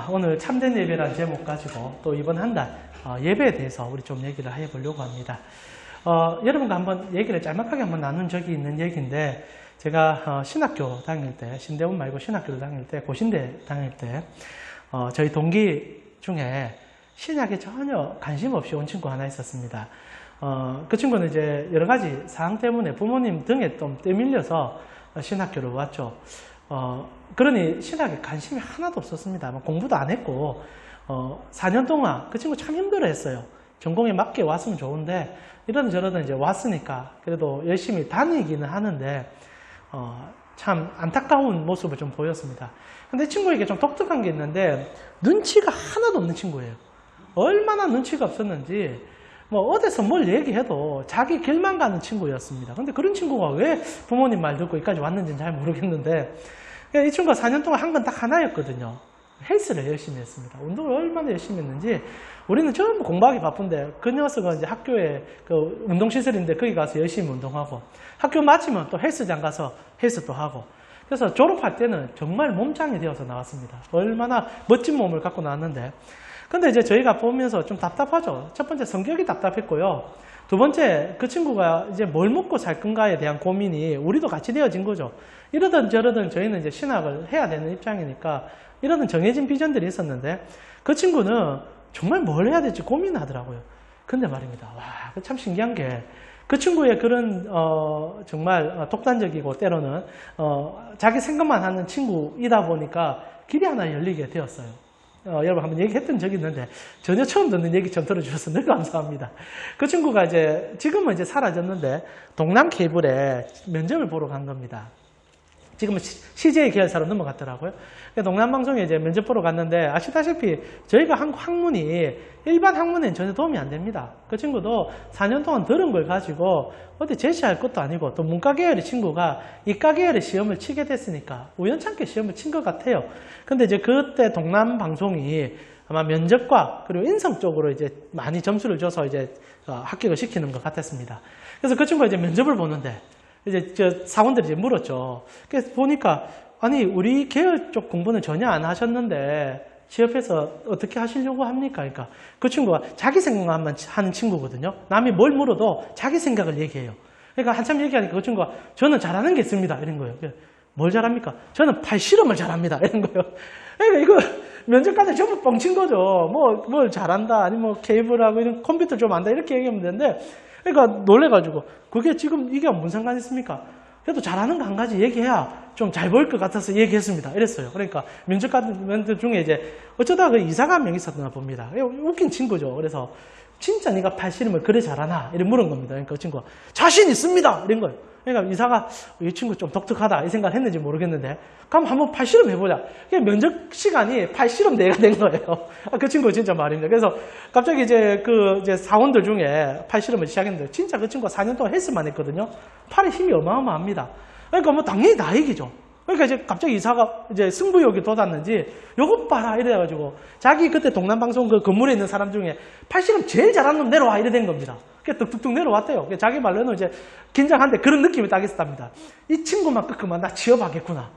오늘 참된 예배라는 제목 가지고 또 이번 한 달 예배에 대해서 우리 좀 얘기를 해보려고 합니다. 여러분과 한번 얘기를 짤막하게 한번 나눈 적이 있는 얘기인데, 제가 신학교 다닐 때, 신대원 말고 신학교를 다닐 때, 고신대 다닐 때 저희 동기 중에 신학에 전혀 관심 없이 온 친구 하나 있었습니다. 그 친구는 이제 여러 가지 사항 때문에 부모님 등에 좀 떠밀려서 신학교를 왔죠. 그러니 신학에 관심이 하나도 없었습니다. 공부도 안 했고 4년 동안 그 친구 참 힘들어 했어요. 전공에 맞게 왔으면 좋은데 이러든 저러든 이제 왔으니까 그래도 열심히 다니기는 하는데 참 안타까운 모습을 좀 보였습니다. 근데 이 친구에게 좀 독특한 게 있는데 눈치가 하나도 없는 친구예요. 얼마나 눈치가 없었는지 어디서 뭘 얘기해도 자기 길만 가는 친구였습니다. 근데 그런 친구가 왜 부모님 말 듣고 여기까지 왔는지는 잘 모르겠는데, 이 친구가 4년 동안 한 건 딱 하나였거든요. 헬스를 열심히 했습니다. 운동을 얼마나 열심히 했는지, 우리는 전부 공부하기 바쁜데 그 녀석은 이제 학교에 그 운동시설인데 거기 가서 열심히 운동하고, 학교 마치면 또 헬스장 가서 헬스도 하고, 그래서 졸업할 때는 정말 몸짱이 되어서 나왔습니다. 얼마나 멋진 몸을 갖고 나왔는데, 근데 이제 저희가 보면서 좀 답답하죠. 첫 번째 성격이 답답했고요. 두 번째 그 친구가 이제 뭘 먹고 살 건가에 대한 고민이 우리도 같이 되어진 거죠. 이러든 저러든 저희는 이제 신학을 해야 되는 입장이니까 이러든 정해진 비전들이 있었는데 그 친구는 정말 뭘 해야 될지 고민하더라고요. 근데 말입니다. 와, 참 신기한 게 그 친구의 그런 정말 독단적이고 때로는 자기 생각만 하는 친구이다 보니까 길이 하나 열리게 되었어요. 여러분 한번 얘기했던 적이 있는데 전혀 처음 듣는 얘기처럼 들어주셔서 늘 감사합니다. 그 친구가 이제 지금은 이제 사라졌는데 동남 케이블에 면접을 보러 간 겁니다. 지금은 CJ 계열사로 넘어갔더라고요. 동남방송에 이제 면접 보러 갔는데 아시다시피 저희가 한국 학문이 일반 학문에는 전혀 도움이 안 됩니다. 그 친구도 4년 동안 들은 걸 가지고 어디 제시할 것도 아니고 또 문과 계열의 친구가 이과 계열의 시험을 치게 됐으니까 우연찮게 시험을 친 것 같아요. 근데 이제 그때 동남방송이 아마 면접과 그리고 인성 쪽으로 이제 많이 점수를 줘서 이제 합격을 시키는 것 같았습니다. 그래서 그 친구가 이제 면접을 보는데 이제 사원들이 이제 물었죠. 그래서 보니까 아니 우리 계열 쪽 공부는 전혀 안 하셨는데 취업해서 어떻게 하시려고 합니까? 그러니까 그 친구가 자기 생각만 하는 친구거든요. 남이 뭘 물어도 자기 생각을 얘기해요. 그러니까 한참 얘기하니까 그 친구가 저는 잘하는 게 있습니다. 이런 거예요. 뭘 잘합니까? 저는 팔씨름을 잘합니다. 이런 거예요. 그러니까 이거 면접관들 전부 뻥친 거죠. 뭘 잘한다. 아니 케이블하고 이런 컴퓨터 좀 안다. 이렇게 얘기하면 되는데 그러니까 놀래가지고 그게 지금 이게 무슨 상관이 있습니까? 그래도 잘하는 거 한 가지 얘기해야 좀 잘 보일 것 같아서 얘기했습니다. 이랬어요. 그러니까 면접관들 중에 이제 어쩌다 그 이사가 한 명 있었나 봅니다. 웃긴 친구죠. 그래서 진짜 네가 팔씨름을 그래 잘하나? 이렇게 물은 겁니다. 그러니까 그 친구가 자신 있습니다! 이런 거예요. 그러니까 이사가 이 친구 좀 독특하다 이 생각을 했는지 모르겠는데 그럼 한번 팔씨름 해보자. 면접 시간이 팔씨름 대회가 된 거예요. 그 친구 진짜 말입니다. 그래서 갑자기 이제 이제 사원들 중에 팔씨름을 시작했는데 진짜 그 친구가 4년 동안 헬스만 했거든요. 팔에 힘이 어마어마합니다. 그러니까 당연히 다 이기죠. 그러니까 이제 갑자기 이사가 이제 승부욕이 돋았는지 요것 봐라 이래가지고 자기 그때 동남방송 그 건물에 있는 사람 중에 팔씨름 제일 잘하는 놈 내려와 이래 된 겁니다. 뚝뚝뚝 내려왔대요. 자기 말로는 이제 긴장한데 그런 느낌이 딱 있었답니다. 이 친구만 끄끄만 나 취업하겠구나.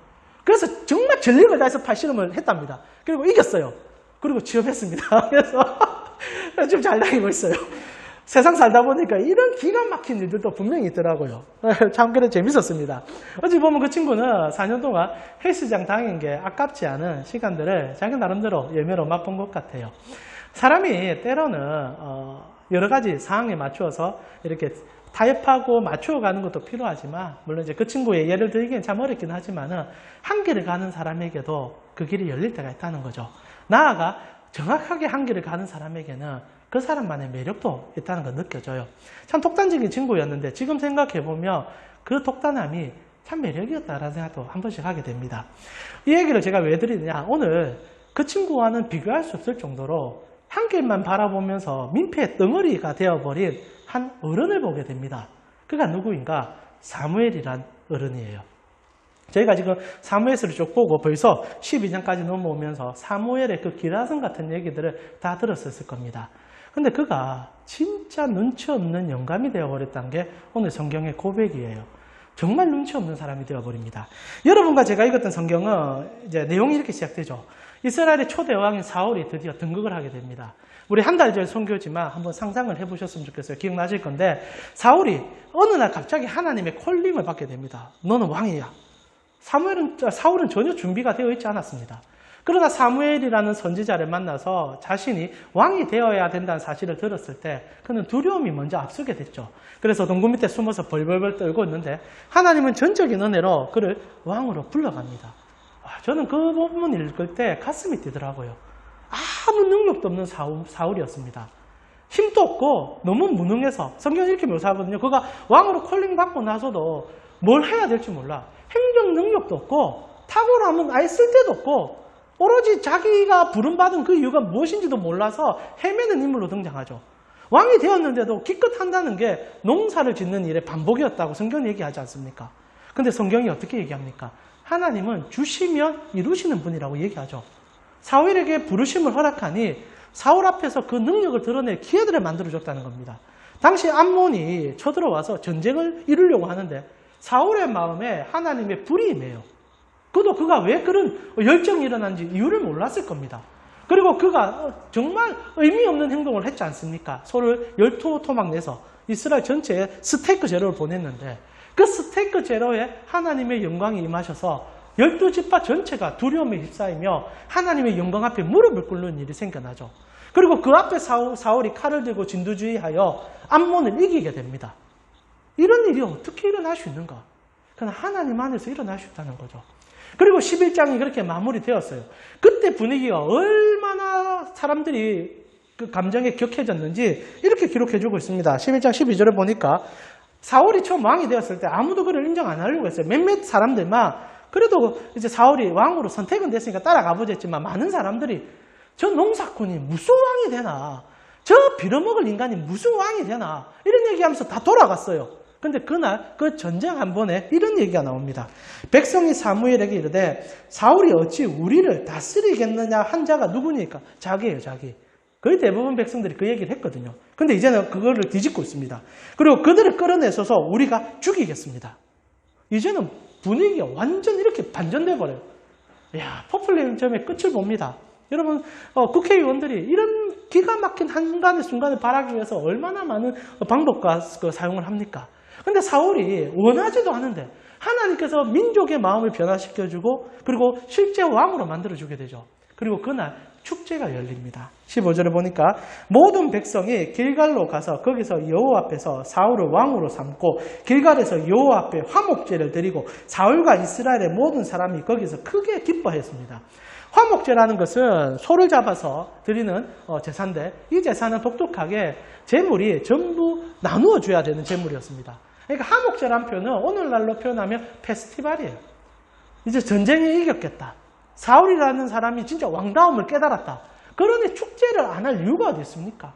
그래서 정말 전력을 다해서 팔씨름을 했답니다. 그리고 이겼어요. 그리고 취업했습니다. 그래서 좀 잘 다니고 있어요. 세상 살다 보니까 이런 기가 막힌 일들도 분명히 있더라고요. 참 그래 재밌었습니다. 어찌 보면 그 친구는 4년 동안 헬스장 다닌 게 아깝지 않은 시간들을 자기 나름대로 예매로 맛본 것 같아요. 사람이 때로는 여러 가지 상황에 맞추어서 이렇게 타협하고 맞추어가는 것도 필요하지만 물론 이제 그 친구의 예를 들기엔 참 어렵긴 하지만은 한 길을 가는 사람에게도 그 길이 열릴 때가 있다는 거죠. 나아가 정확하게 한 길을 가는 사람에게는 그 사람만의 매력도 있다는 걸 느껴져요. 참 독단적인 친구였는데 지금 생각해보면 그 독단함이 참 매력이었다라는 생각도 한 번씩 하게 됩니다. 이 얘기를 제가 왜 드리느냐, 오늘 그 친구와는 비교할 수 없을 정도로 한 길만 바라보면서 민폐의 덩어리가 되어버린 한 어른을 보게 됩니다. 그가 누구인가? 사무엘이란 어른이에요. 저희가 지금 사무엘서를 쭉 보고 벌써 12장까지 넘어오면서 사무엘의 그 기라성 같은 얘기들을 다 들었었을 겁니다. 근데 그가 진짜 눈치 없는 영감이 되어버렸다는 게 오늘 성경의 고백이에요. 정말 눈치 없는 사람이 되어버립니다. 여러분과 제가 읽었던 성경은 이제 내용이 이렇게 시작되죠. 이스라엘의 초대 왕인 사울이 드디어 등극을 하게 됩니다. 우리 한 달 전 선교지만 한번 상상을 해보셨으면 좋겠어요. 기억나실 건데 사울이 어느 날 갑자기 하나님의 콜링을 받게 됩니다. 너는 왕이야. 사울은 전혀 준비가 되어 있지 않았습니다. 그러다 사무엘이라는 선지자를 만나서 자신이 왕이 되어야 된다는 사실을 들었을 때 그는 두려움이 먼저 앞서게 됐죠. 그래서 동굴 밑에 숨어서 벌벌벌 떨고 있는데 하나님은 전적인 은혜로 그를 왕으로 불러갑니다. 저는 그 부분을 읽을 때 가슴이 뛰더라고요. 아무 능력도 없는 사울이었습니다. 힘도 없고 너무 무능해서 성경이 이렇게 묘사하거든요. 그가 왕으로 콜링 받고 나서도 뭘 해야 될지 몰라. 행정 능력도 없고 탁월함은 아예 쓸 데도 없고 오로지 자기가 부름받은 그 이유가 무엇인지도 몰라서 헤매는 인물로 등장하죠. 왕이 되었는데도 기껏 한다는 게 농사를 짓는 일의 반복이었다고 성경이 얘기하지 않습니까? 근데 성경이 어떻게 얘기합니까? 하나님은 주시면 이루시는 분이라고 얘기하죠. 사울에게 부르심을 허락하니 사울 앞에서 그 능력을 드러낼 기회들을 만들어줬다는 겁니다. 당시 암몬이 쳐들어와서 전쟁을 이루려고 하는데 사울의 마음에 하나님의 불이 임해요. 그가 왜 그런 열정이 일어난지 이유를 몰랐을 겁니다. 그리고 그가 정말 의미 없는 행동을 했지 않습니까? 소를 12토막 내서 이스라엘 전체에 스테이크 제로를 보냈는데 그 스테이크 제로에 하나님의 영광이 임하셔서 12지파 전체가 두려움에 휩싸이며 하나님의 영광 앞에 무릎을 꿇는 일이 생겨나죠. 그리고 그 앞에 사울이 칼을 들고 진두지휘하여 암몬을 이기게 됩니다. 이런 일이 어떻게 일어날 수 있는가? 그건 하나님 안에서 일어날 수 있다는 거죠. 그리고 11장이 그렇게 마무리되었어요. 그때 분위기가 얼마나 사람들이 그 감정에 격해졌는지 이렇게 기록해주고 있습니다. 11장 12절을 보니까 사울이 처음 왕이 되었을 때 아무도 그를 인정 안 하려고 했어요. 몇몇 사람들만 그래도 이제 사울이 왕으로 선택은 됐으니까 따라가보자 했지만 많은 사람들이 저 농사꾼이 무슨 왕이 되나? 저 빌어먹을 인간이 무슨 왕이 되나? 이런 얘기하면서 다 돌아갔어요. 근데 그날 그 전쟁 한 번에 이런 얘기가 나옵니다. 백성이 사무엘에게 이르되 사울이 어찌 우리를 다스리겠느냐 한 자가 누구니까? 자기예요, 자기. 거의 대부분 백성들이 그 얘기를 했거든요. 근데 이제는 그거를 뒤집고 있습니다. 그리고 그들을 끌어내서서 우리가 죽이겠습니다. 이제는 분위기가 완전 이렇게 반전돼 버려요. 이야, 포퓰리즘의 끝을 봅니다. 여러분, 국회의원들이 이런 기가 막힌 한간의 순간을 바라기 위해서 얼마나 많은 방법과 사용을 합니까? 근데 사울이 원하지도 않은데 하나님께서 민족의 마음을 변화시켜주고 그리고 실제 왕으로 만들어주게 되죠. 그리고 그날 축제가 열립니다. 15절에 보니까 모든 백성이 길갈로 가서 거기서 여호와 앞에서 사울을 왕으로 삼고 길갈에서 여호와 앞에 화목제를 드리고 사울과 이스라엘의 모든 사람이 거기서 크게 기뻐했습니다. 화목제라는 것은 소를 잡아서 드리는 제사인데 이 제사는 독특하게 제물이 전부 나누어 줘야 되는 제물이었습니다. 그러니까 화목제라는 표현은 오늘날로 표현하면 페스티벌이에요. 이제 전쟁에 이겼겠다. 사울이라는 사람이 진짜 왕다움을 깨달았다. 그러니 축제를 안 할 이유가 어디 있습니까?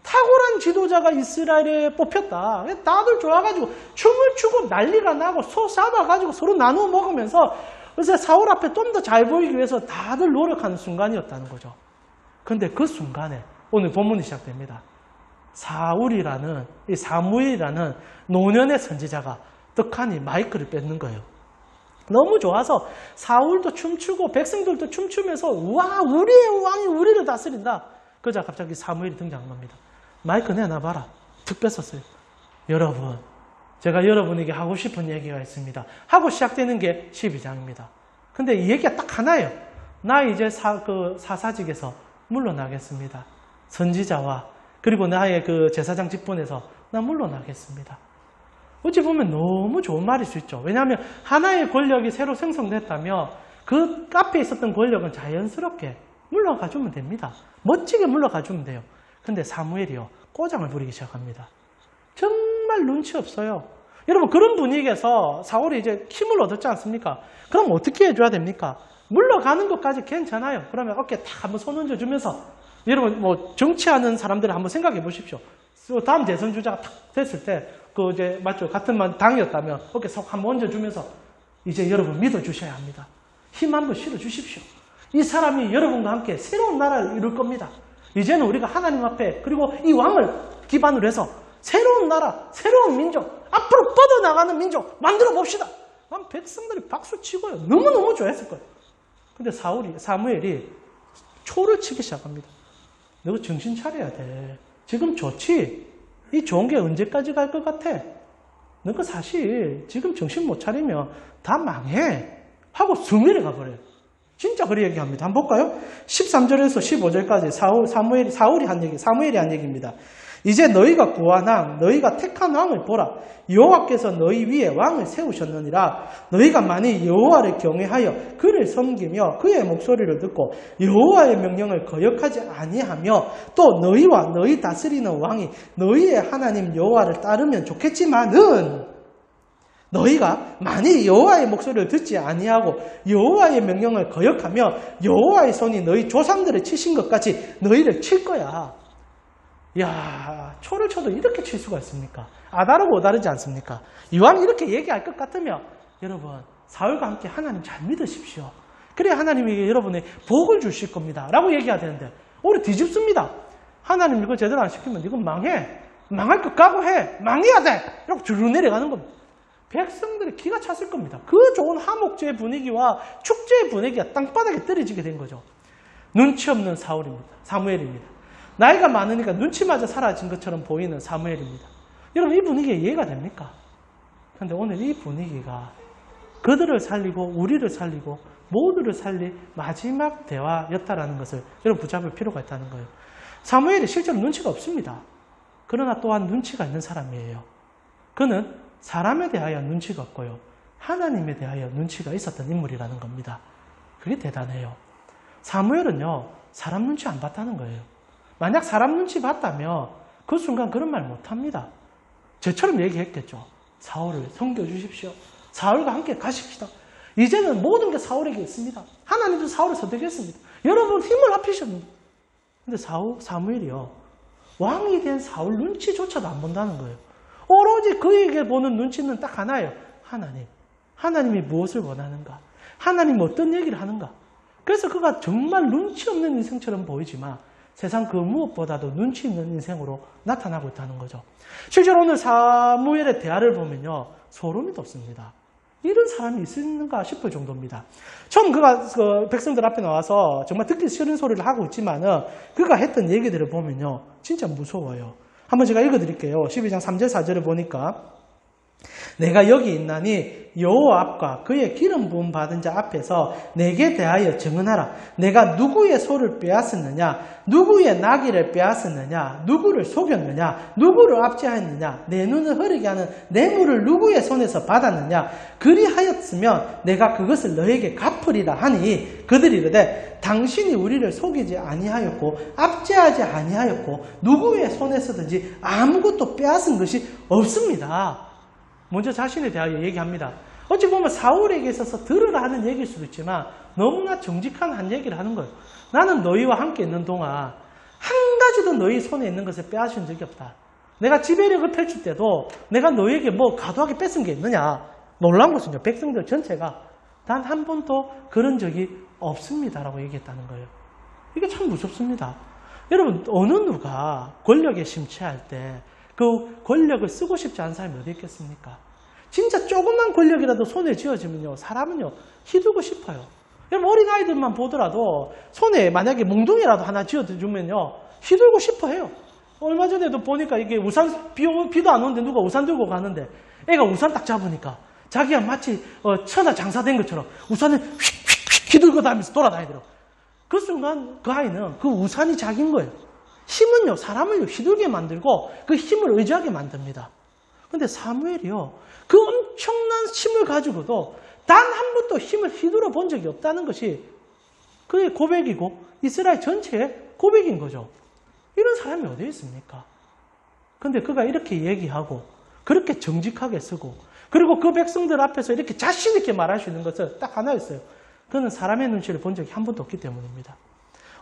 탁월한 지도자가 이스라엘에 뽑혔다. 다들 좋아가지고 춤을 추고 난리가 나고 소 잡아가지고 서로 나누어 먹으면서 그래서 사울 앞에 좀 더 잘 보이기 위해서 다들 노력하는 순간이었다는 거죠. 그런데 그 순간에 오늘 본문이 시작됩니다. 사울이라는 이 사무엘이라는 노년의 선지자가 떡하니 마이크를 뺏는 거예요. 너무 좋아서 사울도 춤추고 백성들도 춤추면서 와 우리의 왕이 우리를 다스린다. 그러자 갑자기 사무엘이 등장한 겁니다. 마이크 내놔봐라. 툭 뺏었어요. 여러분 제가 여러분에게 하고 싶은 얘기가 있습니다. 하고 시작되는 게 12장입니다. 근데 이 얘기가 딱 하나예요. 나 이제 사사직에서 물러나겠습니다. 선지자와 그리고 나의 그 제사장 직분에서 나 물러나겠습니다. 어찌 보면 너무 좋은 말일 수 있죠. 왜냐하면 하나의 권력이 새로 생성됐다면 그 앞에 있었던 권력은 자연스럽게 물러가주면 됩니다. 멋지게 물러가주면 돼요. 근데 사무엘이요. 꼬장을 부리기 시작합니다. 정말 눈치 없어요. 여러분 그런 분위기에서 사울이 이제 힘을 얻었지 않습니까? 그럼 어떻게 해줘야 됩니까? 물러가는 것까지 괜찮아요. 그러면 어깨 탁 한번 손 얹어주면서 여러분 뭐 정치하는 사람들을 한번 생각해 보십시오. 다음 대선 주자가 탁 됐을 때 그 이제 맞죠? 같은 당이었다면 어깨 석 한번 얹어주면서 이제 여러분 믿어주셔야 합니다. 힘 한번 실어주십시오. 이 사람이 여러분과 함께 새로운 나라를 이룰 겁니다. 이제는 우리가 하나님 앞에 그리고 이 왕을 기반으로 해서 새로운 나라, 새로운 민족, 앞으로 뻗어나가는 민족 만들어 봅시다. 백성들이 박수 치고요. 너무너무 좋아했을 거예요. 근데 사무엘이 초를 치기 시작합니다. 너 정신 차려야 돼. 지금 좋지? 이 좋은 게 언제까지 갈 것 같아? 너가 사실 지금 정신 못 차리면 다 망해. 하고 성내려 가버려요. 진짜 그렇게 얘기합니다. 한번 볼까요? 13절에서 15절까지 사무엘이 한 얘기입니다. 이제 너희가 구한 왕, 너희가 택한 왕을 보라. 여호와께서 너희 위에 왕을 세우셨느니라. 너희가 만일 여호와를 경외하여 그를 섬기며 그의 목소리를 듣고 여호와의 명령을 거역하지 아니하며 또 너희와 너희 다스리는 왕이 너희의 하나님 여호와를 따르면 좋겠지만은 너희가 만일 여호와의 목소리를 듣지 아니하고 여호와의 명령을 거역하며 여호와의 손이 너희 조상들을 치신 것 같이 너희를 칠 거야. 야, 초를 쳐도 이렇게 칠 수가 있습니까? 아다르고 오다르지 않습니까? 이왕 이렇게 얘기할 것 같으면 여러분 사울과 함께 하나님 잘 믿으십시오. 그래야 하나님이 여러분의 복을 주실 겁니다. 라고 얘기해야 되는데 오히려 뒤집습니다. 하나님 이거 제대로 안 시키면 이건 망해. 망할 것 각오해. 망해야 돼. 이렇게 줄로 내려가는 겁니다. 백성들이 기가 찼을 겁니다. 그 좋은 화목제의 분위기와 축제의 분위기가 땅바닥에 떨어지게 된 거죠. 눈치 없는 사무엘입니다. 나이가 많으니까 눈치마저 사라진 것처럼 보이는 사무엘입니다. 여러분 이 분위기에 이해가 됩니까? 그런데 오늘 이 분위기가 그들을 살리고 우리를 살리고 모두를 살릴 마지막 대화였다라는 것을 여러분 붙잡을 필요가 있다는 거예요. 사무엘이 실제로 눈치가 없습니다. 그러나 또한 눈치가 있는 사람이에요. 그는 사람에 대하여 눈치가 없고요. 하나님에 대하여 눈치가 있었던 인물이라는 겁니다. 그게 대단해요. 사무엘은요, 사람 눈치 안 봤다는 거예요. 만약 사람 눈치 봤다면 그 순간 그런 말 못합니다. 저처럼 얘기했겠죠. 사울을 섬겨주십시오. 사울과 함께 가십시다. 이제는 모든 게 사울에게 있습니다. 하나님도 사울을 선택했습니다. 여러분 힘을 합히셨습니다. 근데 사무엘이요. 왕이 된 사울 눈치조차도 안 본다는 거예요. 오로지 그에게 보는 눈치는 딱 하나예요. 하나님. 하나님이 무엇을 원하는가? 하나님 어떤 얘기를 하는가? 그래서 그가 정말 눈치 없는 인생처럼 보이지만 세상 그 무엇보다도 눈치 있는 인생으로 나타나고 있다는 거죠. 실제로 오늘 사무엘의 대화를 보면요. 소름이 돋습니다. 이런 사람이 있는가 싶을 정도입니다. 처음 그가 백성들 앞에 나와서 정말 듣기 싫은 소리를 하고 있지만은 그가 했던 얘기들을 보면요. 진짜 무서워요. 한번 제가 읽어드릴게요. 12장 3절 4절을 보니까 내가 여기 있나니 여호와 앞과 그의 기름 부음 받은 자 앞에서 내게 대하여 증언하라. 내가 누구의 소를 빼앗았느냐? 누구의 나귀를 빼앗았느냐? 누구를 속였느냐? 누구를 압제하였느냐? 내 눈을 흐리게 하는 뇌물을 누구의 손에서 받았느냐? 그리하였으면 내가 그것을 너에게 갚으리라 하니 그들이 이르되 당신이 우리를 속이지 아니하였고 압제하지 아니하였고 누구의 손에서든지 아무것도 빼앗은 것이 없습니다. 먼저 자신에 대하여 얘기합니다. 어찌 보면 사울에게 있어서 들으라 하는 얘기일 수도 있지만 너무나 정직한 한 얘기를 하는 거예요. 나는 너희와 함께 있는 동안 한 가지도 너희 손에 있는 것을 빼앗은 적이 없다. 내가 지배력을 펼칠 때도 내가 너희에게 뭐 과도하게 뺏은 게 있느냐. 놀라운 것은요. 백성들 전체가 단 한 번도 그런 적이 없습니다라고 얘기했다는 거예요. 이게 참 무섭습니다. 여러분 어느 누가 권력에 심취할 때 그 권력을 쓰고 싶지 않은 사람이 어디 있겠습니까? 진짜 조그만 권력이라도 손에 쥐어지면요. 사람은요. 휘두고 싶어요. 여러분 어린아이들만 보더라도 손에 만약에 몽둥이라도 하나 쥐어주면요. 휘두고 싶어 해요. 얼마 전에도 보니까 이게 우산 비도 안 오는데 누가 우산 들고 가는데 애가 우산 딱 잡으니까 자기가 마치 천하 장사된 것처럼 우산을 휙휙휙 휘두르고 다니면서 돌아다니더라고요. 그 순간 그 아이는 그 우산이 자기인 거예요. 힘은요, 사람을 휘둘게 만들고 그 힘을 의지하게 만듭니다. 근데 사무엘이요, 그 엄청난 힘을 가지고도 단 한 번도 힘을 휘둘러 본 적이 없다는 것이 그의 고백이고 이스라엘 전체의 고백인 거죠. 이런 사람이 어디 있습니까? 근데 그가 이렇게 얘기하고 그렇게 정직하게 쓰고 그리고 그 백성들 앞에서 이렇게 자신 있게 말할 수 있는 것은 딱 하나 있어요. 그는 사람의 눈치를 본 적이 한 번도 없기 때문입니다.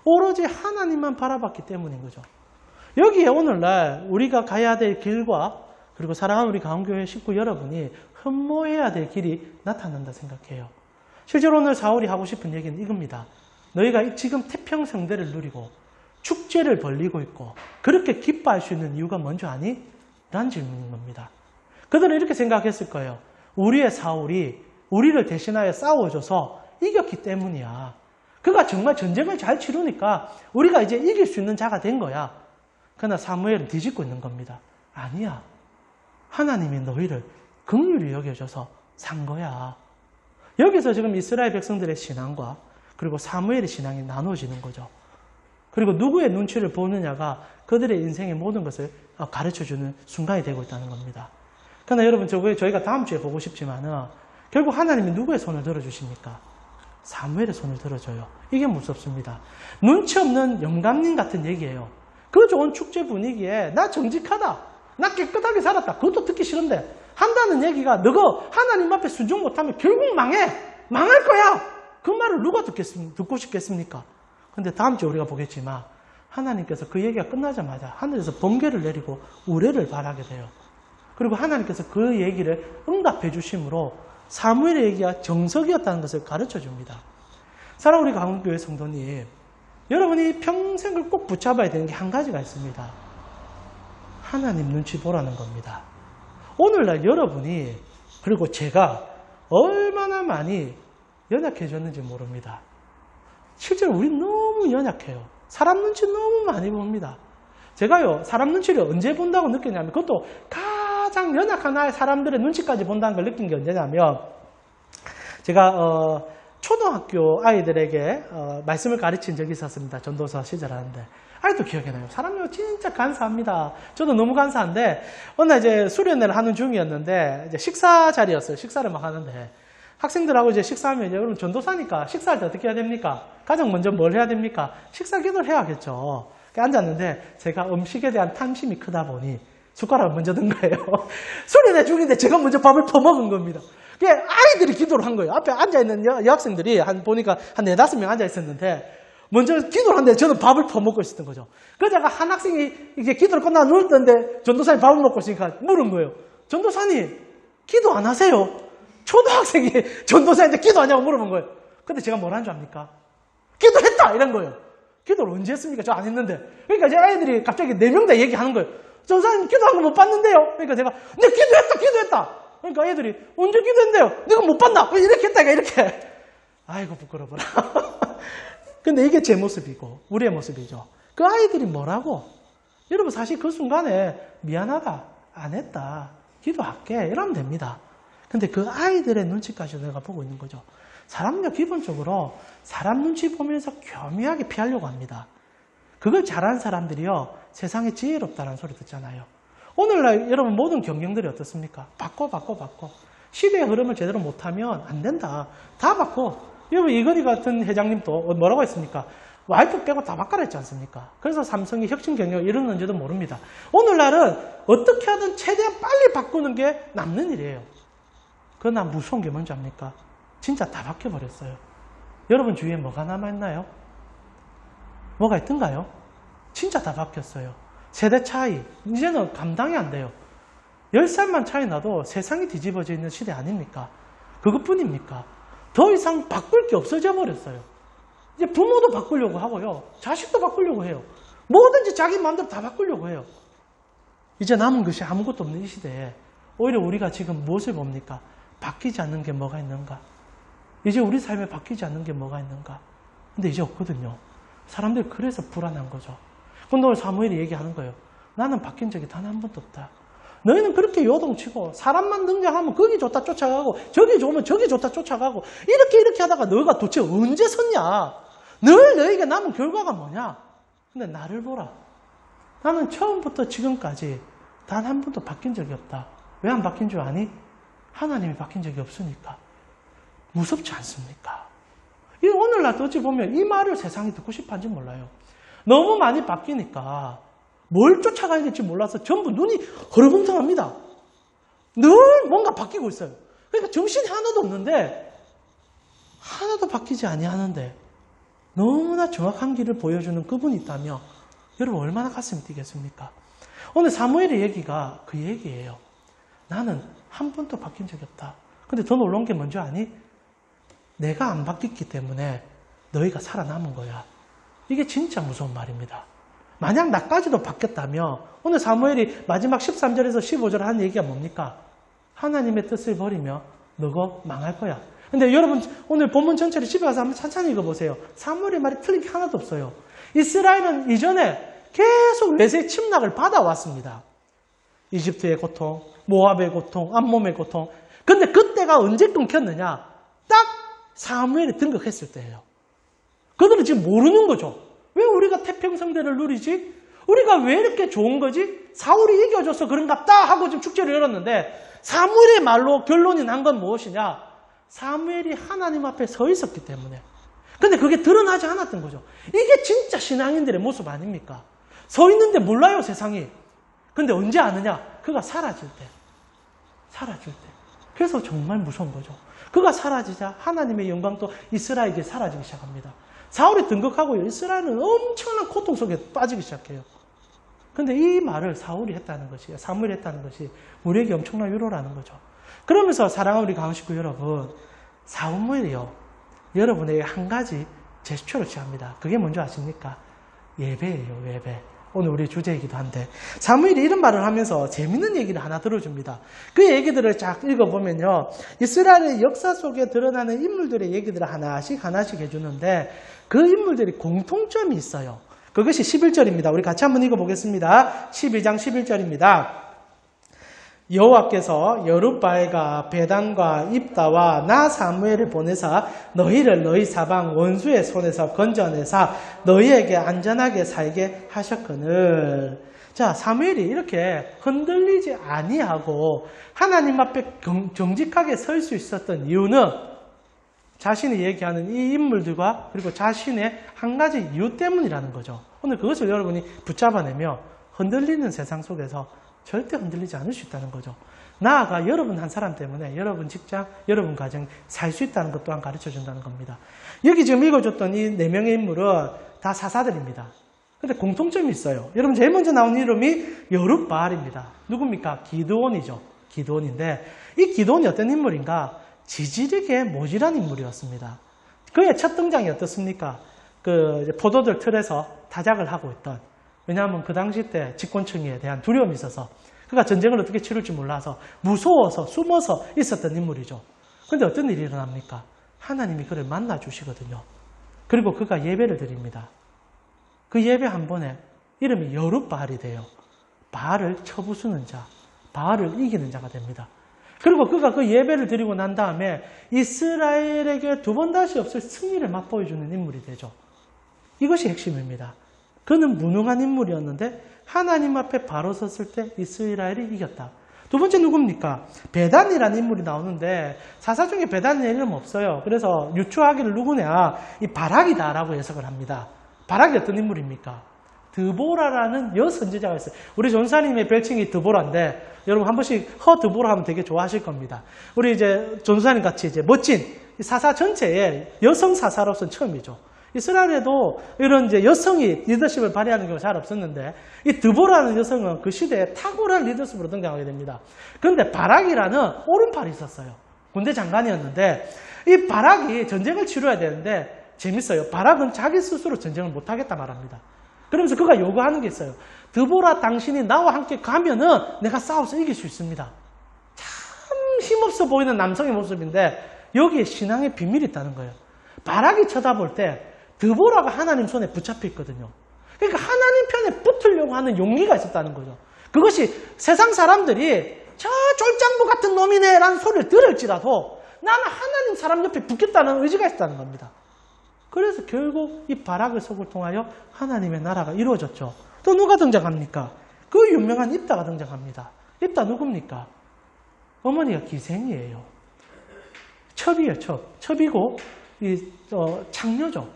오로지 하나님만 바라봤기 때문인 거죠. 여기에 오늘날 우리가 가야 될 길과 그리고 사랑하는 우리 가운교회 식구 여러분이 흠모해야 될 길이 나타난다 생각해요. 실제로 오늘 사울이 하고 싶은 얘기는 이겁니다. 너희가 지금 태평성대를 누리고 축제를 벌리고 있고 그렇게 기뻐할 수 있는 이유가 뭔지 아니? 라는 질문인 겁니다. 그들은 이렇게 생각했을 거예요. 우리의 사울이 우리를 대신하여 싸워줘서 이겼기 때문이야. 그가 정말 전쟁을 잘 치르니까 우리가 이제 이길 수 있는 자가 된 거야. 그러나 사무엘은 뒤집고 있는 겁니다. 아니야. 하나님이 너희를 긍휼히 여겨줘서 산 거야. 여기서 지금 이스라엘 백성들의 신앙과 그리고 사무엘의 신앙이 나눠지는 거죠. 그리고 누구의 눈치를 보느냐가 그들의 인생의 모든 것을 가르쳐주는 순간이 되고 있다는 겁니다. 그러나 여러분, 저희가 다음 주에 보고 싶지만은 결국 하나님이 누구의 손을 들어주십니까? 사무엘의 손을 들어줘요. 이게 무섭습니다. 눈치 없는 영감님 같은 얘기예요. 그 좋은 축제 분위기에 나 정직하다, 나 깨끗하게 살았다, 그것도 듣기 싫은데 한다는 얘기가 너가 하나님 앞에 순종 못하면 결국 망할 거야. 그 말을 누가 듣고 싶겠습니까? 근데 다음 주에 우리가 보겠지만 하나님께서 그 얘기가 끝나자마자 하늘에서 번개를 내리고 우레를 발하게 돼요. 그리고 하나님께서 그 얘기를 응답해 주심으로 사무엘의 얘기가 정석이었다는 것을 가르쳐 줍니다. 사랑하는 우리 강원교회 성도님, 여러분이 평생을 꼭 붙잡아야 되는 게 한 가지가 있습니다. 하나님 눈치 보라는 겁니다. 오늘날 여러분이 그리고 제가 얼마나 많이 연약해졌는지 모릅니다. 실제로 우린 너무 연약해요. 사람 눈치 너무 많이 봅니다. 제가요, 사람 눈치를 언제 본다고 느끼냐면, 그것도 가장 연약한 나의 사람들의 눈치까지 본다는 걸 느낀 게 언제냐면, 제가 초등학교 아이들에게 말씀을 가르친 적이 있었습니다. 전도사 시절 하는데. 아직도 기억이 나요. 사람이 진짜 간사합니다. 저도 너무 간사한데, 어느 날 이제 수련회를 하는 중이었는데, 이제 식사 자리였어요. 식사를 막 하는데, 학생들하고 이제 식사하면, 이제 여러분 전도사니까 식사할 때 어떻게 해야 됩니까? 가장 먼저 뭘 해야 됩니까? 식사 기도를 해야겠죠. 앉았는데, 제가 음식에 대한 탐심이 크다 보니, 숟가락을 먼저 든 거예요. 수련회 중인데 제가 먼저 밥을 퍼먹은 겁니다. 아이들이 기도를 한 거예요. 앞에 앉아있는 여학생들이 보니까 한 4-5명 앉아있었는데, 먼저 기도를 하는데 저는 밥을 퍼먹고 있었던 거죠. 그러다가 한 학생이 이제 기도를 끝나고 누웠던데 전도사님 밥을 먹고 있으니까 물은 거예요. 전도사님, 기도 안 하세요? 초등학생이 전도사님한테 기도하냐고 물어본 거예요. 근데 제가 뭘 한 줄 압니까? 기도했다! 이런 거예요. 기도를 언제 했습니까? 저 안 했는데. 그러니까 이제 아이들이 갑자기 4명 다 얘기하는 거예요. 전도사님 기도한 거 못 봤는데요? 그러니까 제가, 네, 기도했다! 그러니까 애들이, 언제 기도했는데요? 내가 못 봤나? 이렇게 했다, 이렇게. 아이고, 부끄러워라. 근데 이게 제 모습이고, 우리의 모습이죠. 그 아이들이 뭐라고? 여러분, 사실 그 순간에 미안하다, 안 했다, 기도할게, 이러면 됩니다. 근데 그 아이들의 눈치까지 내가 보고 있는 거죠. 사람은요, 기본적으로 사람 눈치 보면서 교묘하게 피하려고 합니다. 그걸 잘하는 사람들이요, 세상에 지혜롭다는 소리 듣잖아요. 오늘날 여러분 모든 경영들이 어떻습니까? 바꿔. 시대의 흐름을 제대로 못하면 안 된다. 다 바꿔. 여러분 이건희 같은 회장님도 뭐라고 했습니까? 와이프 빼고 다 바꿔라 했지 않습니까? 그래서 삼성이 혁신 경영 이러는지도 모릅니다. 오늘날은 어떻게 하든 최대한 빨리 바꾸는 게 남는 일이에요. 그러나 무서운 게 뭔지 압니까? 진짜 다 바뀌어버렸어요. 여러분 주위에 뭐가 남아있나요? 뭐가 있던가요? 진짜 다 바뀌었어요. 세대 차이, 이제는 감당이 안 돼요. 10살만 차이 나도 세상이 뒤집어져 있는 시대 아닙니까? 그것뿐입니까? 더 이상 바꿀 게 없어져 버렸어요. 이제 부모도 바꾸려고 하고요. 자식도 바꾸려고 해요. 뭐든지 자기 마음대로 다 바꾸려고 해요. 이제 남은 것이 아무것도 없는 이 시대에 오히려 우리가 지금 무엇을 봅니까? 바뀌지 않는 게 뭐가 있는가? 이제 우리 삶에 바뀌지 않는 게 뭐가 있는가? 근데 이제 없거든요. 사람들이 그래서 불안한 거죠. 근데 오늘 사무엘이 얘기하는 거예요. 나는 바뀐 적이 단 한 번도 없다. 너희는 그렇게 요동치고 사람만 등장하면 거기 좋다 쫓아가고 저기 좋으면 저기 좋다 쫓아가고 이렇게 하다가 너희가 도대체 언제 섰냐? 늘 너희에게 남은 결과가 뭐냐? 근데 나를 보라. 나는 처음부터 지금까지 단 한 번도 바뀐 적이 없다. 왜 안 바뀐 줄 아니? 하나님이 바뀐 적이 없으니까. 무섭지 않습니까? 오늘날 어찌 보면 이 말을 세상이 듣고 싶어 하는지 몰라요. 너무 많이 바뀌니까 뭘 쫓아가야 될지 몰라서 전부 눈이 허르멍텅합니다. 늘 뭔가 바뀌고 있어요. 그러니까 정신이 하나도 없는데 하나도 바뀌지 아니하는데 너무나 정확한 길을 보여주는 그분이 있다면 여러분 얼마나 가슴이 뛰겠습니까? 오늘 사무엘의 얘기가 그 얘기예요. 나는 한 번도 바뀐 적이 없다. 근데 더 놀라운 게 뭔지 아니? 내가 안 바뀌었기 때문에 너희가 살아남은 거야. 이게 진짜 무서운 말입니다. 만약 나까지도 바뀌었다면 오늘 사무엘이 마지막 13절에서 15절 하는 얘기가 뭡니까? 하나님의 뜻을 버리며 너가 망할 거야. 근데 여러분 오늘 본문 전체를 집에 가서 한번 천천히 읽어보세요. 사무엘의 말이 틀린 게 하나도 없어요. 이스라엘은 이전에 계속 외세 침략을 받아왔습니다. 이집트의 고통, 모압의 고통, 암몬의 고통. 근데 그때가 언제 끊겼느냐? 딱 사무엘이 등극했을 때예요. 그들은 지금 모르는 거죠. 왜 우리가 태평성대를 누리지? 우리가 왜 이렇게 좋은 거지? 사울이 이겨줘서 그런갑다 하고 지금 축제를 열었는데 사무엘의 말로 결론이 난 건 무엇이냐? 사무엘이 하나님 앞에 서 있었기 때문에. 근데 그게 드러나지 않았던 거죠. 이게 진짜 신앙인들의 모습 아닙니까? 서 있는데 몰라요, 세상이. 근데 언제 아느냐? 그가 사라질 때. 사라질 때. 그래서 정말 무서운 거죠. 그가 사라지자 하나님의 영광도 이스라엘에게 사라지기 시작합니다. 사울이 등극하고요. 이스라엘은 엄청난 고통 속에 빠지기 시작해요. 근데 이 말을 사울이 했다는 것이, 사무엘이 했다는 것이 우리에게 엄청난 위로라는 거죠. 그러면서 사랑하는 우리 강식구 여러분, 사무엘이요. 여러분에게 한 가지 제스처를 취합니다. 그게 뭔지 아십니까? 예배예요, 예배. 오늘 우리 주제이기도 한데 사무엘이 이런 말을 하면서 재밌는 얘기를 하나 들어줍니다. 그 얘기들을 쫙 읽어보면요. 이스라엘의 역사 속에 드러나는 인물들의 얘기들을 하나씩 해주는데 그 인물들이 공통점이 있어요. 그것이 11절입니다. 우리 같이 한번 읽어보겠습니다. 12장 11절입니다. 여호와께서 여룻바알과 베단과 입다와 나 사무엘을 보내사 너희를 너희 사방 원수의 손에서 건져내사 너희에게 안전하게 살게 하셨거늘. 자, 사무엘이 이렇게 흔들리지 아니하고 하나님 앞에 정직하게 설 수 있었던 이유는 자신이 얘기하는 이 인물들과 그리고 자신의 한 가지 이유 때문이라는 거죠. 오늘 그것을 여러분이 붙잡아내며 흔들리는 세상 속에서 절대 흔들리지 않을 수 있다는 거죠. 나아가 여러분 한 사람 때문에 여러분 직장, 여러분 가정 살 수 있다는 것 또한 가르쳐준다는 겁니다. 여기 지금 읽어줬던 이 4명의 인물은 다 사사들입니다. 근데 공통점이 있어요. 여러분 제일 먼저 나온 이름이 여룻바알입니다. 누굽니까? 기드온이죠. 기드온인데 이 기드온이 어떤 인물인가? 지질에게 모질한 인물이었습니다. 그의 첫 등장이 어떻습니까? 그 포도들 틀에서 타작을 하고 있던, 왜냐하면 그 당시 때 집권층에 대한 두려움이 있어서 그가 전쟁을 어떻게 치룰지 몰라서 무서워서 숨어서 있었던 인물이죠. 그런데 어떤 일이 일어납니까? 하나님이 그를 만나 주시거든요. 그리고 그가 예배를 드립니다. 그 예배 한 번에 이름이 여룻바알이 돼요. 바알을 쳐부수는 자, 바알을 이기는 자가 됩니다. 그리고 그가 그 예배를 드리고 난 다음에 이스라엘에게 두 번 다시 없을 승리를 맛보여주는 인물이 되죠. 이것이 핵심입니다. 그는 무능한 인물이었는데 하나님 앞에 바로 섰을 때 이스라엘이 이겼다. 두 번째 누굽니까? 베단이라는 인물이 나오는데 사사 중에 베단이라는 이름 없어요. 그래서 유추하기를 누구냐? 이 바락이다라고 해석을 합니다. 바락이 어떤 인물입니까? 드보라라는 여선지자가 있어요. 우리 전사님의 별칭이 드보라인데 여러분 한 번씩 드보라 하면 되게 좋아하실 겁니다. 우리 이제 전사님 같이 이제 멋진 사사 전체에 여성 사사로서는 처음이죠. 이스라엘에도 이런 이제 여성이 리더십을 발휘하는 경우가 잘 없었는데 이 드보라는 여성은 그 시대에 탁월한 리더십으로 등장하게 됩니다. 그런데 바락이라는 오른팔이 있었어요. 군대 장관이었는데 이 바락이 전쟁을 치러야 되는데 재밌어요. 바락은 자기 스스로 전쟁을 못하겠다 말합니다. 그러면서 그가 요구하는 게 있어요. 드보라 당신이 나와 함께 가면은 내가 싸워서 이길 수 있습니다. 참 힘없어 보이는 남성의 모습인데 여기에 신앙의 비밀이 있다는 거예요. 바락이 쳐다볼 때 드보라가 하나님 손에 붙잡혀 있거든요. 그러니까 하나님 편에 붙으려고 하는 용기가 있었다는 거죠. 그것이 세상 사람들이 저 쫄장부 같은 놈이네 라는 소리를 들을지라도 나는 하나님 사람 옆에 붙겠다는 의지가 있었다는 겁니다. 그래서 결국 이 바락의 속을 통하여 하나님의 나라가 이루어졌죠. 또 누가 등장합니까? 그 유명한 입다가 등장합니다. 입다 누굽니까? 어머니가 기생이에요. 첩이에요, 첩. 첩이고 창녀죠.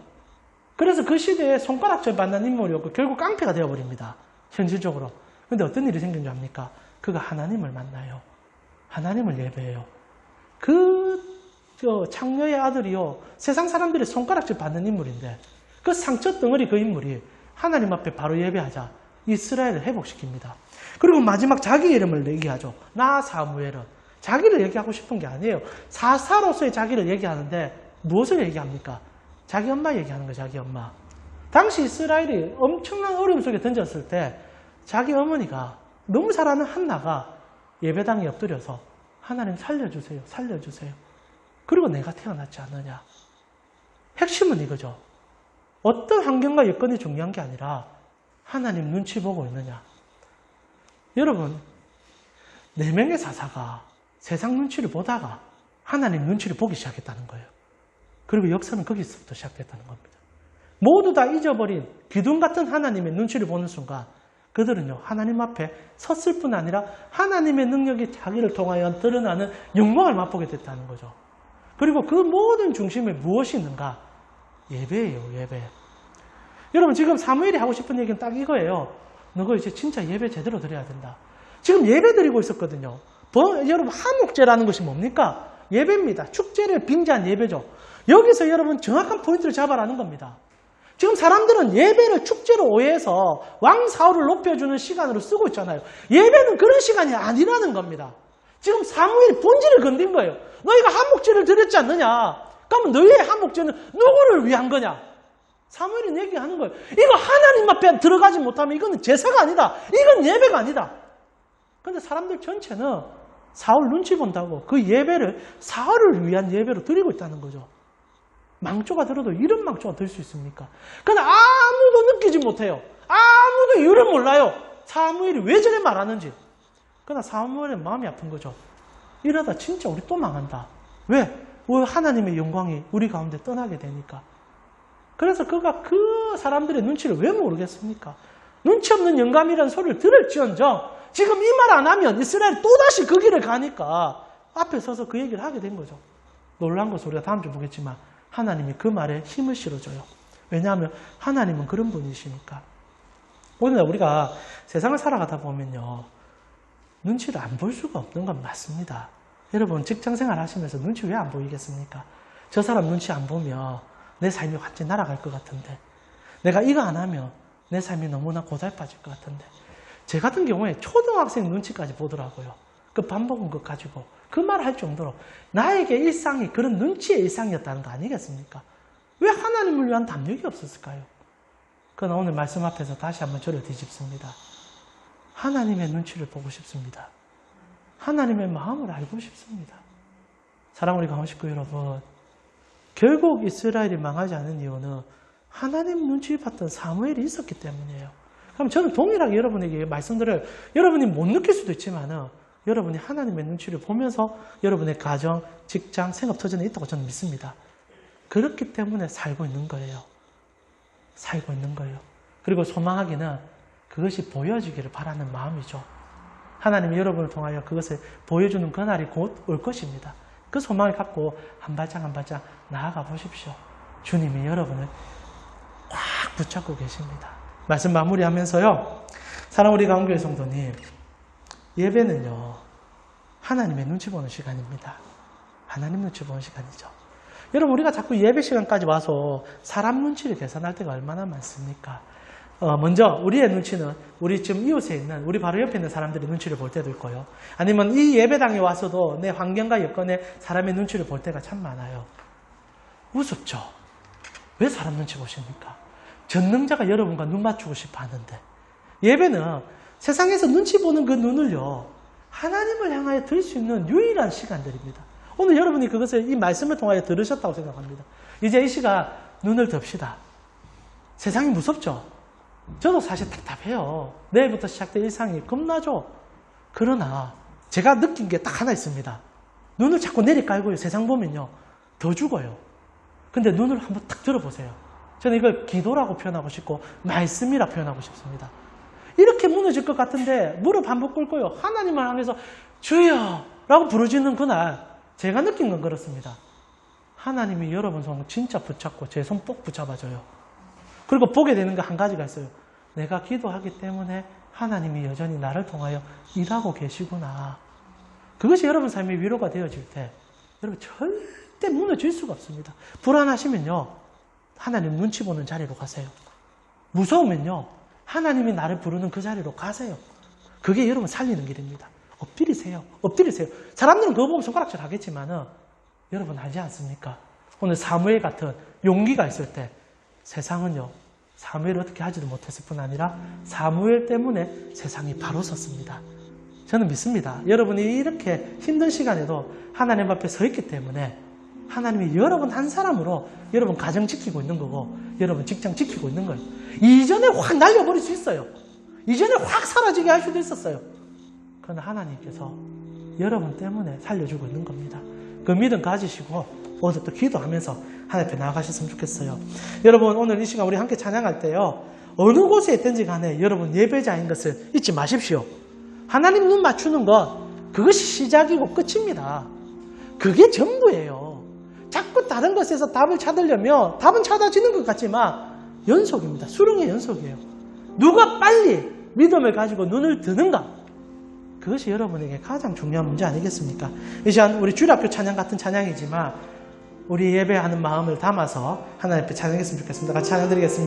그래서 그 시대에 손가락질 받는 인물이었고 결국 깡패가 되어버립니다. 현실적으로. 그런데 어떤 일이 생긴 줄 압니까? 그가 하나님을 만나요. 하나님을 예배해요. 창녀의 아들이요. 세상 사람들이 손가락질 받는 인물인데 그 상처 덩어리 그 인물이 하나님 앞에 바로 예배하자 이스라엘을 회복시킵니다. 그리고 마지막 자기 이름을 얘기하죠. 나 사무엘은. 자기를 얘기하고 싶은 게 아니에요. 사사로서의 자기를 얘기하는데 무엇을 얘기합니까? 자기 엄마 얘기하는 거예요. 자기 엄마. 당시 이스라엘이 엄청난 어려움 속에 던졌을 때 자기 어머니가 너무 잘 아는 한나가 예배당에 엎드려서 하나님 살려주세요. 살려주세요. 그리고 내가 태어났지 않느냐. 핵심은 이거죠. 어떤 환경과 여건이 중요한 게 아니라 하나님 눈치 보고 있느냐. 여러분, 4명의 사사가 세상 눈치를 보다가 하나님 눈치를 보기 시작했다는 거예요. 그리고 역사는 거기서부터 시작됐다는 겁니다. 모두 다 잊어버린 기둥 같은 하나님의 눈치를 보는 순간 그들은요, 하나님 앞에 섰을 뿐 아니라 하나님의 능력이 자기를 통하여 드러나는 영광을 맛보게 됐다는 거죠. 그리고 그 모든 중심에 무엇이 있는가? 예배예요, 예배. 여러분, 지금 사무엘이 하고 싶은 얘기는 딱 이거예요. 너가 이제 진짜 예배 제대로 드려야 된다. 지금 예배 드리고 있었거든요. 여러분, 한옥제라는 것이 뭡니까? 예배입니다. 축제를 빙자한 예배죠. 여기서 여러분 정확한 포인트를 잡아라는 겁니다. 지금 사람들은 예배를 축제로 오해해서 왕 사울을 높여주는 시간으로 쓰고 있잖아요. 예배는 그런 시간이 아니라는 겁니다. 지금 사무엘이 본질을 건든 거예요. 너희가 한목제를 드렸지 않느냐? 그러면 너희의 한목제는 누구를 위한 거냐? 사무엘은 얘기하는 거예요. 이거 하나님 앞에 들어가지 못하면 이거는 제사가 아니다. 이건 예배가 아니다. 그런데 사람들 전체는 사울 눈치 본다고 그 예배를 사울을 위한 예배로 드리고 있다는 거죠. 망조가 들어도 이런 망조가 들 수 있습니까? 그런데 아무도 느끼지 못해요. 아무도 이유를 몰라요. 사무엘이 왜 저래 말하는지. 그러나 사무엘은 마음이 아픈 거죠. 이러다 진짜 우리 또 망한다. 왜? 하나님의 영광이 우리 가운데 떠나게 되니까. 그래서 그가 그 사람들의 눈치를 왜 모르겠습니까? 눈치 없는 영감이라는 소리를 들을지언정 지금 이 말 안 하면 이스라엘이 또다시 그 길을 가니까 앞에 서서 그 얘기를 하게 된 거죠. 놀란 것은 우리가 다음 주에 보겠지만 하나님이 그 말에 힘을 실어줘요. 왜냐하면 하나님은 그런 분이시니까. 오늘 우리가 세상을 살아가다 보면요, 눈치를 안 볼 수가 없는 건 맞습니다. 여러분 직장생활 하시면서 눈치 왜 안 보이겠습니까? 저 사람 눈치 안 보면 내 삶이 완전히 날아갈 것 같은데, 내가 이거 안 하면 내 삶이 너무나 고달빠질 것 같은데, 제 같은 경우에 초등학생 눈치까지 보더라고요. 그 밥 먹은 것 가지고 그 말을 할 정도로 나에게 일상이 그런 눈치의 일상이었다는 거 아니겠습니까? 왜 하나님을 위한 담력이 없었을까요? 그러나 오늘 말씀 앞에서 다시 한번 저를 뒤집습니다. 하나님의 눈치를 보고 싶습니다. 하나님의 마음을 알고 싶습니다. 사랑하는 우리 강원식구 여러분, 결국 이스라엘이 망하지 않은 이유는 하나님 눈치 봤던 사무엘이 있었기 때문이에요. 그럼 저는 동일하게 여러분에게 말씀드려요. 여러분이 못 느낄 수도 있지만 여러분이 하나님의 눈치를 보면서 여러분의 가정, 직장, 생업 터전에 있다고 저는 믿습니다. 그렇기 때문에 살고 있는 거예요. 살고 있는 거예요. 그리고 소망하기는 그것이 보여지기를 바라는 마음이죠. 하나님이 여러분을 통하여 그것을 보여주는 그날이 곧 올 것입니다. 그 소망을 갖고 한 발짝 한 발짝 나아가 보십시오. 주님이 여러분을 꽉 붙잡고 계십니다. 말씀 마무리하면서요, 사랑하는 우리 강교회 성도님, 예배는요 하나님의 눈치 보는 시간입니다. 하나님 눈치 보는 시간이죠. 여러분, 우리가 자꾸 예배 시간까지 와서 사람 눈치를 계산할 때가 얼마나 많습니까? 먼저 우리의 눈치는 우리 지금 이웃에 있는, 우리 바로 옆에 있는 사람들의 눈치를 볼 때도 있고요. 아니면 이 예배당에 와서도 내 환경과 여건에 사람의 눈치를 볼 때가 참 많아요. 우습죠? 왜 사람 눈치 보십니까? 전능자가 여러분과 눈 맞추고 싶어 하는데, 예배는 세상에서 눈치 보는 그 눈을요, 하나님을 향하여 들 수 있는 유일한 시간들입니다. 오늘 여러분이 그것을 이 말씀을 통하여 들으셨다고 생각합니다. 이제 이 시간 눈을 듭시다. 세상이 무섭죠? 저도 사실 답답해요. 내일부터 시작된 일상이 겁나죠? 그러나 제가 느낀 게 딱 하나 있습니다. 눈을 자꾸 내리깔고요, 세상 보면요, 더 죽어요. 근데 눈을 한번 딱 들어보세요. 저는 이걸 기도라고 표현하고 싶고 말씀이라 표현하고 싶습니다. 이렇게 무너질 것 같은데 무릎 한번 꿇고요, 하나님을 향해서 주여! 라고 부르짖는 그날 제가 느낀 건 그렇습니다. 하나님이 여러분 손 진짜 붙잡고 제 손 꼭 붙잡아줘요. 그리고 보게 되는 게 한 가지가 있어요. 내가 기도하기 때문에 하나님이 여전히 나를 통하여 일하고 계시구나. 그것이 여러분 삶의 위로가 되어질 때 여러분 절대 무너질 수가 없습니다. 불안하시면요, 하나님 눈치 보는 자리로 가세요. 무서우면요, 하나님이 나를 부르는 그 자리로 가세요. 그게 여러분 살리는 길입니다. 엎드리세요. 엎드리세요. 사람들은 그거 보면 손가락질 하겠지만은 여러분 알지 않습니까? 오늘 사무엘 같은 용기가 있을 때 세상은요, 사무엘을 어떻게 하지도 못했을 뿐 아니라 사무엘 때문에 세상이 바로 섰습니다. 저는 믿습니다. 여러분이 이렇게 힘든 시간에도 하나님 앞에 서 있기 때문에 하나님이 여러분 한 사람으로 여러분 가정 지키고 있는 거고 여러분 직장 지키고 있는 거예요. 이전에 확 날려버릴 수 있어요. 이전에 확 사라지게 할 수도 있었어요. 그러나 하나님께서 여러분 때문에 살려주고 있는 겁니다. 그 믿음 가지시고 오늘 또 기도하면서 하나님 앞에 나아가셨으면 좋겠어요. 여러분 오늘 이 시간 우리 함께 찬양할 때요. 어느 곳에 있든지 간에 여러분 예배자인 것을 잊지 마십시오. 하나님 눈 맞추는 것 그것이 시작이고 끝입니다. 그게 전부예요. 자꾸 다른 것에서 답을 찾으려면 답은 찾아지는 것 같지만 연속입니다. 수렁의 연속이에요. 누가 빨리 믿음을 가지고 눈을 드는가? 그것이 여러분에게 가장 중요한 문제 아니겠습니까? 이 시간 우리 주일학교 찬양 같은 찬양이지만 우리 예배하는 마음을 담아서 하나님 앞에 찬양했으면 좋겠습니다. 같이 찬양 드리겠습니다.